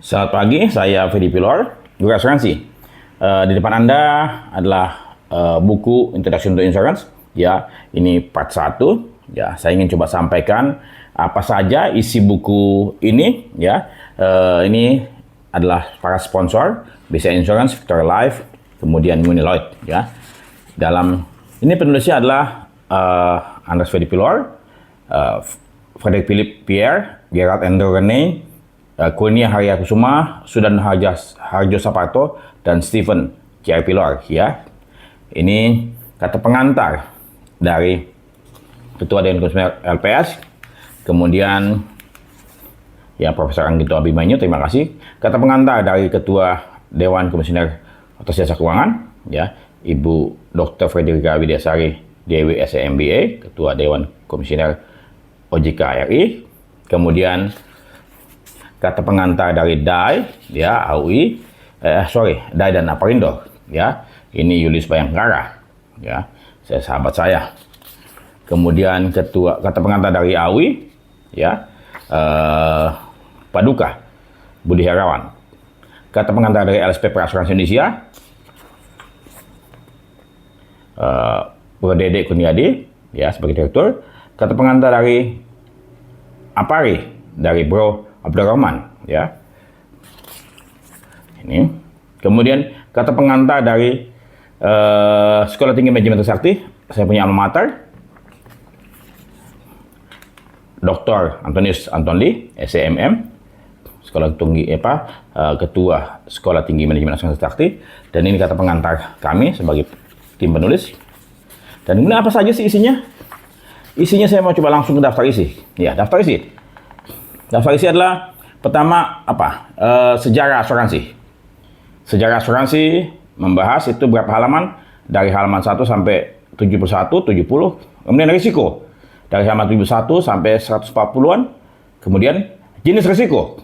Selamat pagi, saya Fedi Pilor, guru asuransi. Di depan Anda adalah buku Introduction to Insurance. Ya, ini part 1. Ya, saya ingin coba sampaikan apa saja isi buku ini. Ya, ini adalah para sponsor, BCA Insurance, Victoria Life, kemudian Lloyd. Ya, dalam ini penulisnya adalah Andreas Fedi Pilor, Frederick Philip Pierre, Gerald Andrew Rene, Kurnia Haryakusuma, Sudan Harjo Saparto, dan Stephen C.R. Pilor. Ya, ini kata pengantar dari Ketua Dewan Komisioner LPS, kemudian ya Profesor Anggito Abimanyu, terima kasih. Kata pengantar dari Ketua Dewan Komisioner Otoritas Jasa Keuangan, ya Ibu Dr. Frederika Widyasari Dewi SMBA, Ketua Dewan Komisioner OJK RI, kemudian kata pengantar dari DAI, ya AUI, DAI dan Aparindo, ya ini Julius Bayangkara, ya sahabat saya. Kemudian kata pengantar dari AUI, ya Paduka Budi Herawan. Kata pengantar dari LSP Perasuransi Indonesia, Bro Dede Kurniadi, ya sebagai direktur. Kata pengantar dari APARI dari Bro Abdurrahman, ya. Ini. Kemudian kata pengantar dari Sekolah Tinggi Manajemen Trisakti, saya punya alma mater, Dr. Antonius Antonli, SCMM, Ketua Sekolah Tinggi Manajemen Trisakti, dan ini kata pengantar kami sebagai tim penulis. Dan ini apa saja sih isinya? Isinya saya mau coba langsung ke daftar isi. Ya, daftar isi. Daftar isi adalah pertama sejarah asuransi. Sejarah asuransi membahas itu berapa halaman, dari halaman 1 sampai 71, 70. Kemudian risiko dari halaman 71 sampai 140-an. Kemudian jenis risiko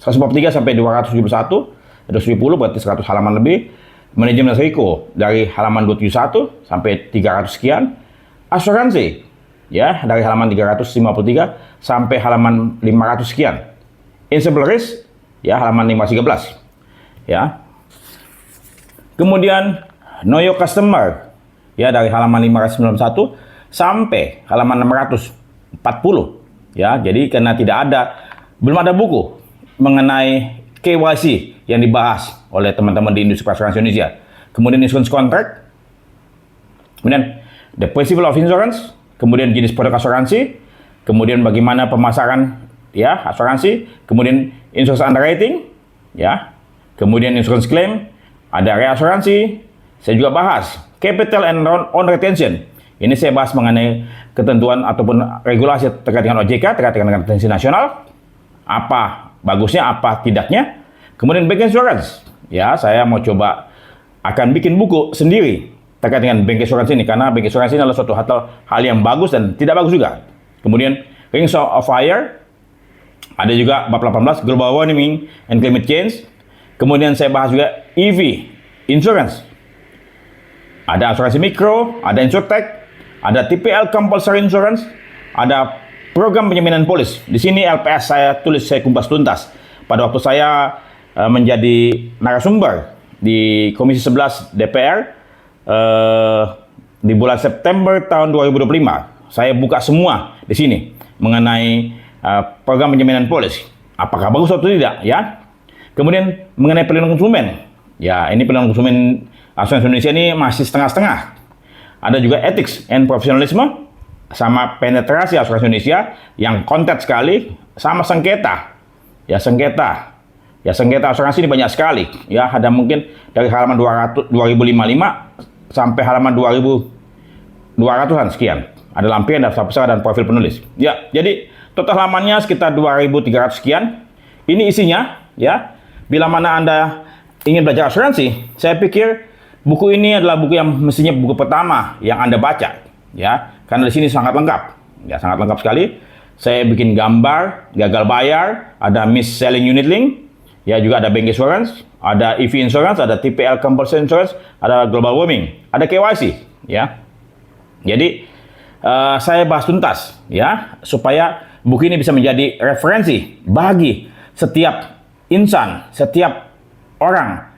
143 sampai 271, ada 70 berarti 100 halaman lebih. Manajemen risiko dari halaman 271 sampai 300 sekian. Asuransi ya dari halaman 353 sampai halaman 500 sekian. Insurable risk ya halaman 513 ya. Kemudian know your customer ya dari halaman 591 sampai halaman 640 ya. Jadi karena belum ada buku mengenai KYC yang dibahas oleh teman-teman di industri asuransi Indonesia. Kemudian insurance contract, kemudian the principle of insurance, kemudian jenis produk asuransi, kemudian bagaimana pemasaran ya asuransi, kemudian insurance underwriting, ya, kemudian insurance claim, ada reasuransi. Saya juga bahas capital and on retention. Ini saya bahas mengenai ketentuan ataupun regulasi terkait dengan OJK, terkait dengan retensi nasional, apa bagusnya, apa tidaknya. Kemudian bank insurance, ya saya mau coba akan bikin buku sendiri terkait dengan bank insurance ini, karena bank insurance ini adalah suatu hal yang bagus dan tidak bagus juga. Kemudian Rings of Fire, ada juga bab 18 Global Warming and Climate Change. Kemudian saya bahas juga EV Insurance, ada asuransi mikro, ada insurtech, ada TPL Compulsory Insurance, ada program penjaminan polis. Di sini LPS saya kumpas tuntas pada waktu saya menjadi narasumber di Komisi 11 DPR di bulan September tahun 2025. Saya buka semua di sini mengenai program penjaminan polis. Apakah bagus atau tidak, ya? Kemudian mengenai perlindungan konsumen. Ya, ini perlindungan konsumen asuransi Indonesia ini masih setengah-setengah. Ada juga ethics and professionalism, sama penetrasi asuransi Indonesia yang konten sekali, sama sengketa. Ya, sengketa asuransi ini banyak sekali. Ya, ada mungkin dari halaman 2055 sampai halaman 2200-an sekian. Ada lampiran, daftar peserta, dan profil penulis. Ya, jadi total halamannya sekitar 2300 sekian. Ini isinya, ya. Bila mana Anda ingin belajar asuransi, saya pikir buku ini adalah buku yang mestinya buku pertama yang Anda baca, ya. Karena di sini sangat lengkap. Ya, sangat lengkap sekali. Saya bikin gambar gagal bayar, ada mis-selling unit link, ya juga ada bank insurance, ada EV insurance, ada TPL Compulsory Insurance, ada global warming, ada KYC, ya. Jadi saya bahas tuntas, ya, supaya buku ini bisa menjadi referensi bagi setiap insan, setiap orang,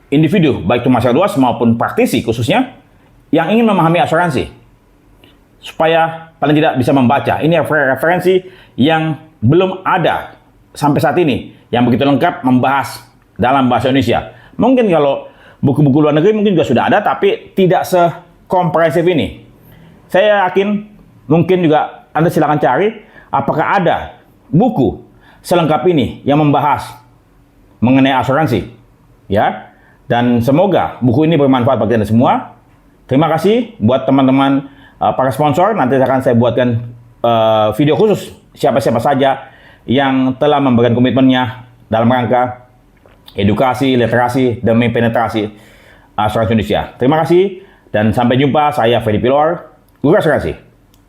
individu, baik itu masyarakat luas maupun praktisi khususnya, yang ingin memahami asuransi, supaya paling tidak bisa membaca. Ini referensi yang belum ada sampai saat ini, yang begitu lengkap membahas dalam bahasa Indonesia. Mungkin kalau buku-buku luar negeri mungkin juga sudah ada, tapi tidak sekomprehensif ini. Saya yakin mungkin juga Anda silakan cari apakah ada buku selengkap ini yang membahas mengenai asuransi, ya. Dan semoga buku ini bermanfaat bagi Anda semua. Terima kasih buat teman-teman para sponsor. Nanti akan saya buatkan video khusus siapa-siapa saja yang telah memberikan komitmennya dalam rangka edukasi, literasi, demi penetrasi asuransi Indonesia. Terima kasih dan sampai jumpa. Saya Fedi Pilor, Guru Asuransi.